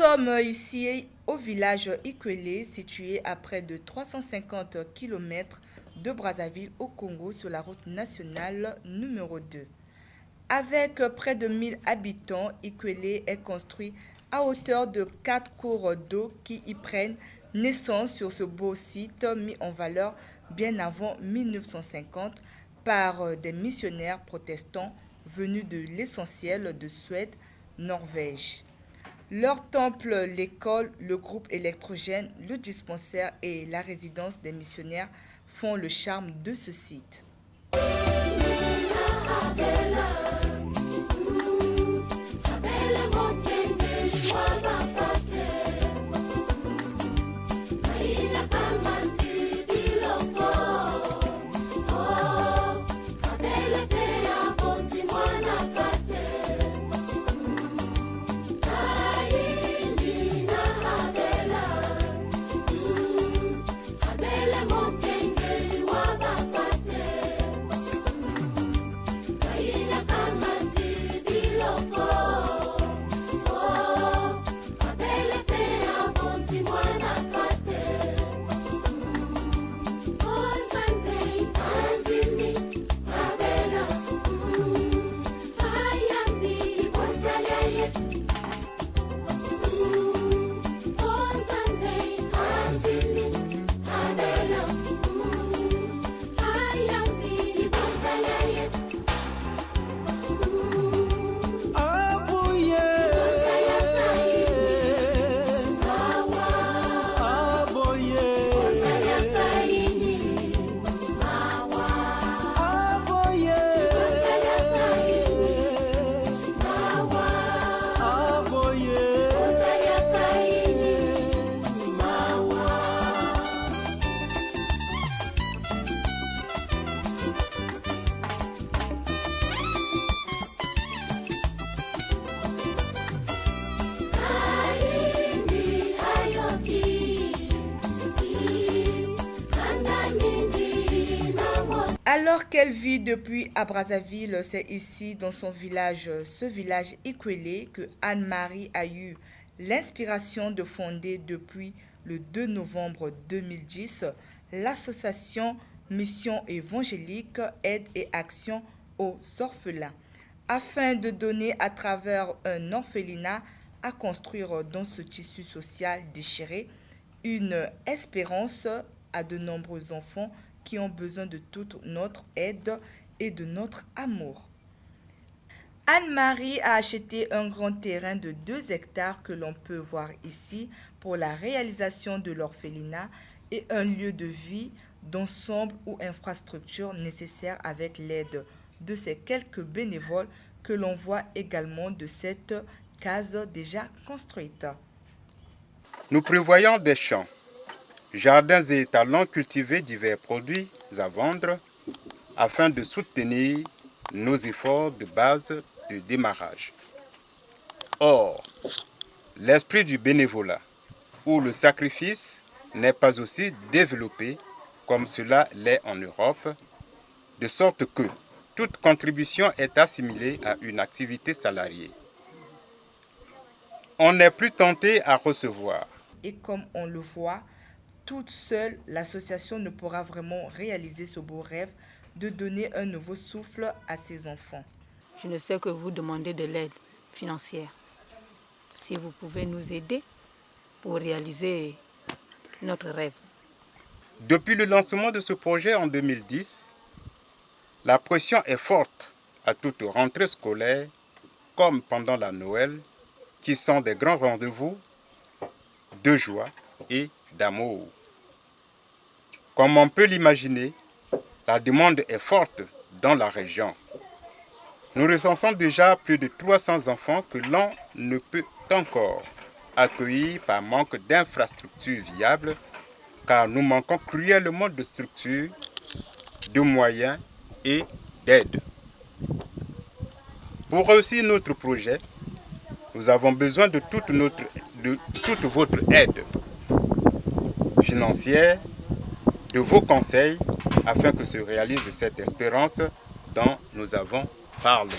sommes ici au village Ikwele, situé à près de 350 km de Brazzaville au Congo sur la route nationale numéro 2. Avec près de 1000 habitants, Ikwele est construit à hauteur de 4 cours d'eau qui y prennent naissance sur ce beau site mis en valeur bien avant 1950 par des missionnaires protestants venus de l'essentiel de Suède, Norvège. Leur temple, l'école, le groupe électrogène, le dispensaire et la résidence des missionnaires font le charme de ce site. Alors qu'elle vit depuis à Brazzaville, c'est ici, dans son village, ce village Ikwele, que Anne-Marie a eu l'inspiration de fonder depuis le 2 novembre 2010 l'association Mission évangélique Aide et Action aux orphelins, afin de donner à travers un orphelinat à construire dans ce tissu social déchiré une espérance à de nombreux enfants qui ont besoin de toute notre aide et de notre amour. Anne-Marie a acheté un grand terrain de 2 hectares que l'on peut voir ici pour la réalisation de l'orphelinat et un lieu de vie, d'ensemble ou infrastructure nécessaire avec l'aide de ces quelques bénévoles que l'on voit également de cette case déjà construite. Nous prévoyons des champs, jardins et étalons cultivés divers produits à vendre afin de soutenir nos efforts de base de démarrage. Or, l'esprit du bénévolat ou le sacrifice n'est pas aussi développé comme cela l'est en Europe, de sorte que toute contribution est assimilée à une activité salariée. On n'est plus tenté à recevoir. Et comme on le voit, toute seule, l'association ne pourra vraiment réaliser ce beau rêve de donner un nouveau souffle à ses enfants. Je ne sais que vous demander de l'aide financière. Si vous pouvez nous aider pour réaliser notre rêve. Depuis le lancement de ce projet en 2010, la pression est forte à toute rentrée scolaire, comme pendant la Noël, qui sont des grands rendez-vous de joie et d'amour. Comme on peut l'imaginer, la demande est forte dans la région. Nous recensons déjà plus de 300 enfants que l'on ne peut encore accueillir par manque d'infrastructures viables, car nous manquons cruellement de structures, de moyens et d'aide. Pour réussir notre projet, nous avons besoin de toute votre aide financière, de vos conseils, afin que se réalise cette espérance dont nous avons parlé.